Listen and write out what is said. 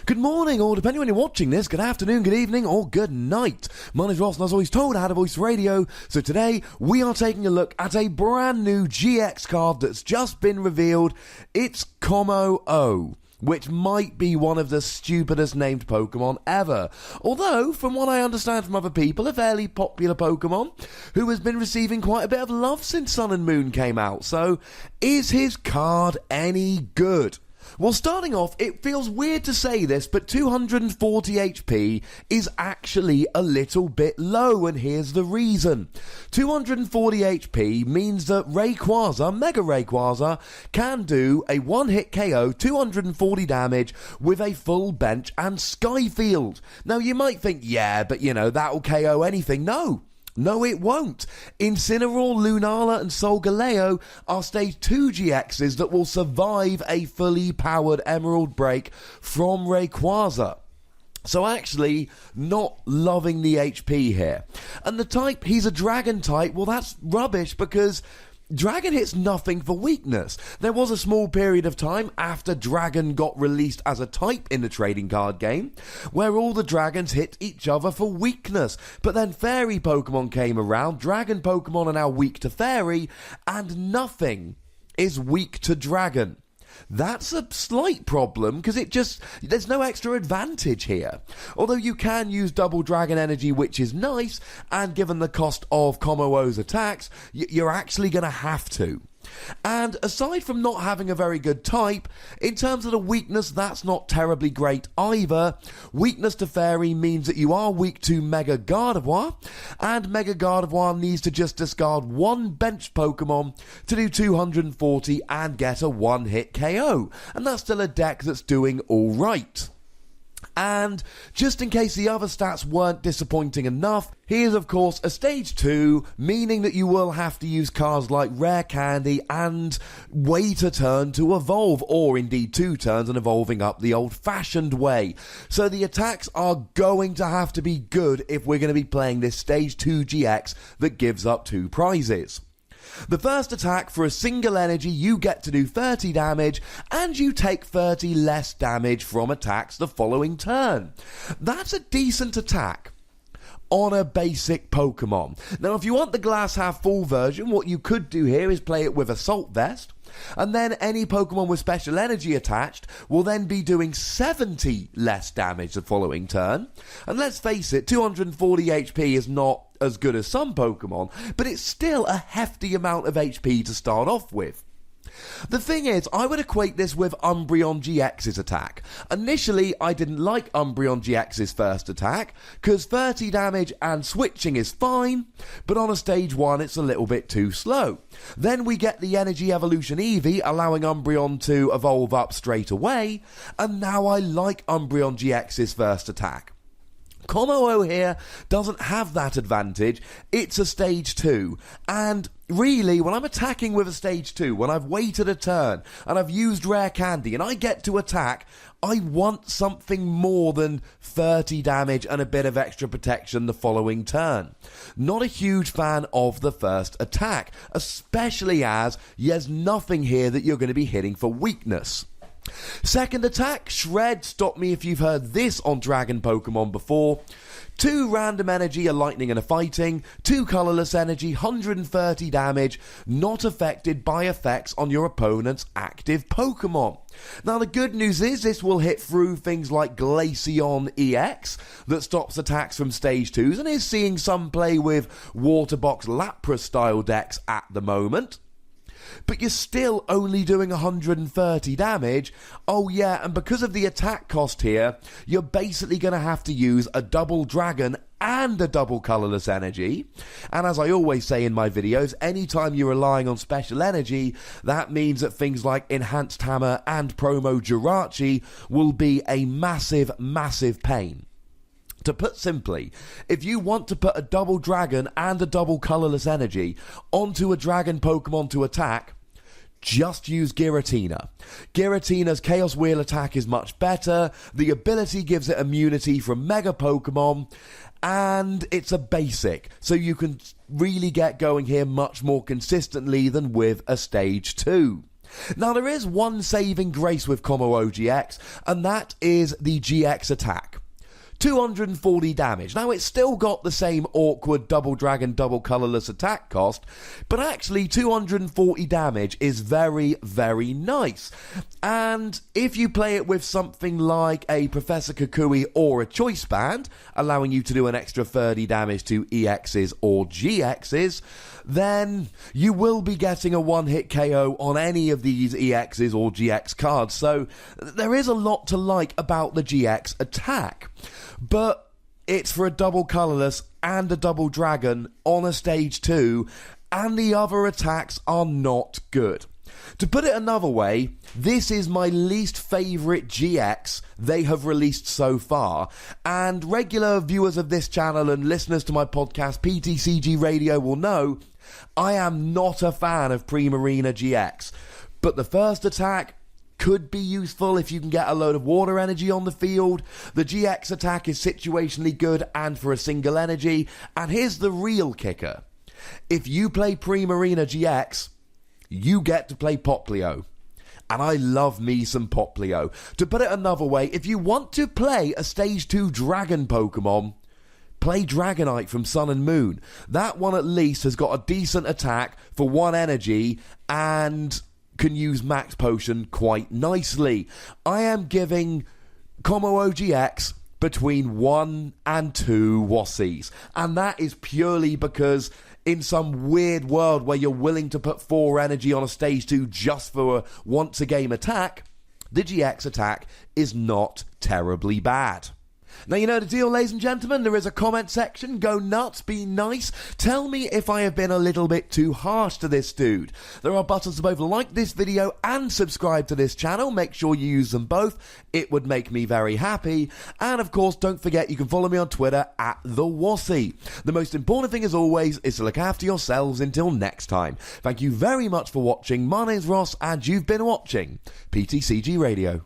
Good morning, or depending on when you're watching this, good afternoon, good evening, or good night. My name's Ross, and as always told, I had a voice radio. So today, we are taking a look at a brand new GX card that's just been revealed. It's Kommo-o, which might be one of the stupidest named Pokemon ever. Although, from what I understand from other people, a fairly popular Pokemon who has been receiving quite a bit of love since Sun and Moon came out. So, is his card any good? Well, starting off, it feels weird to say this, but 240 HP is actually a little bit low, and here's the reason. 240 HP means that Rayquaza, Mega Rayquaza, can do a one-hit KO, 240 damage, with a full bench and Skyfield. Now, you might think, yeah, but that'll KO anything. No, it won't. Incineroar, Lunala and Solgaleo are Stage 2 GXs that will survive a fully powered Emerald Break from Rayquaza. So actually, not loving the HP here. And the type, he's a Dragon type, well that's rubbish because Dragon hits nothing for weakness. There was a small period of time after Dragon got released as a type in the trading card game, where all the dragons hit each other for weakness. But then Fairy Pokemon came around, Dragon Pokemon are now weak to Fairy, and nothing is weak to Dragon. That's a slight problem, because there's no extra advantage here. Although you can use double Dragon Energy, which is nice, and given the cost of Kommo-o's attacks, you're actually going to have to. And aside from not having a very good type, in terms of the weakness, that's not terribly great either. Weakness to Fairy means that you are weak to Mega Gardevoir, and Mega Gardevoir needs to just discard one bench Pokemon to do 240 and get a one-hit KO. And that's still a deck that's doing alright. And just in case the other stats weren't disappointing enough, here's of course a Stage 2, meaning that you will have to use cards like Rare Candy and wait a turn to evolve, or indeed 2 turns and evolving up the old-fashioned way. So the attacks are going to have to be good if we're going to be playing this Stage 2 GX that gives up 2 prizes. The first attack, for a single energy, you get to do 30 damage, and you take 30 less damage from attacks the following turn. That's a decent attack on a basic Pokemon. Now, if you want the glass half full version, what you could do here is play it with Assault Vest, and then any Pokemon with special energy attached will then be doing 70 less damage the following turn. And let's face it, 240 HP is not as good as some Pokemon, but it's still a hefty amount of HP to start off with. The thing is, I would equate this with Umbreon GX's attack. Initially, I didn't like Umbreon GX's first attack, because 30 damage and switching is fine, but on a Stage 1 it's a little bit too slow. Then we get the Energy Evolution Eevee, allowing Umbreon to evolve up straight away, and now I like Umbreon GX's first attack. Kommo-o here doesn't have that advantage. It's a Stage 2, and really, when I'm attacking with a Stage 2, when I've waited a turn and I've used Rare Candy and I get to attack, I want something more than 30 damage and a bit of extra protection the following turn. Not a huge fan of the first attack, especially as there's nothing here that you're going to be hitting for weakness. Second attack, Shred. Stop me if you've heard this on Dragon Pokemon before. 2 random energy, a lightning and a fighting, 2 colourless energy, 130 damage, not affected by effects on your opponent's active Pokemon. Now the good news is this will hit through things like Glaceon EX that stops attacks from Stage 2s and is seeing some play with Waterbox Lapras style decks at the moment. But you're still only doing 130 damage. Oh yeah, and because of the attack cost here, you're basically going to have to use a double dragon and a double colourless energy. And as I always say in my videos, anytime you're relying on special energy, that means that things like Enhanced Hammer and Promo Jirachi will be a massive, massive pain. To put simply, if you want to put a double dragon and a double colourless energy onto a dragon Pokemon to attack, just use Giratina. Giratina's Chaos Wheel attack is much better, the ability gives it immunity from Mega Pokemon, and it's a basic, so you can really get going here much more consistently than with a Stage 2. Now, there is one saving grace with Kommo-o GX, and that is the GX attack. 240 damage. Now, it's still got the same awkward double dragon, double colourless attack cost, but actually 240 damage is very, very nice. And if you play it with something like a Professor Kukui or a Choice Band, allowing you to do an extra 30 damage to EXs or GXs, then you will be getting a one-hit KO on any of these EXs or GX cards. So there is a lot to like about the GX attack. But it's for a double colourless and a double dragon on a stage 2, and the other attacks are not good. To put it another way, this is my least favourite GX they have released so far, and regular viewers of this channel and listeners to my podcast PTCGRadio will know I am not a fan of Primarina GX, but the first attack could be useful if you can get a load of water energy on the field. The GX attack is situationally good and for a single energy. And here's the real kicker. If you play Primarina GX, you get to play Poplio. And I love me some Poplio. To put it another way, if you want to play a Stage 2 Dragon Pokemon, play Dragonite from Sun and Moon. That one at least has got a decent attack for 1 energy and can use Max Potion quite nicely. I am giving Kommo-o GX between 1 and 2 Wassies, and that is purely because in some weird world where you're willing to put 4 energy on a stage 2 just for a once a game attack, the GX attack is not terribly bad. Now, you know the deal, ladies and gentlemen. There is a comment section. Go nuts, be nice. Tell me if I have been a little bit too harsh to this dude. There are buttons to both like this video and subscribe to this channel. Make sure you use them both. It would make me very happy. And of course, don't forget you can follow me on Twitter at @TheWassie. The most important thing as always is to look after yourselves until next time. Thank you very much for watching. My name's Ross and you've been watching PTCG Radio.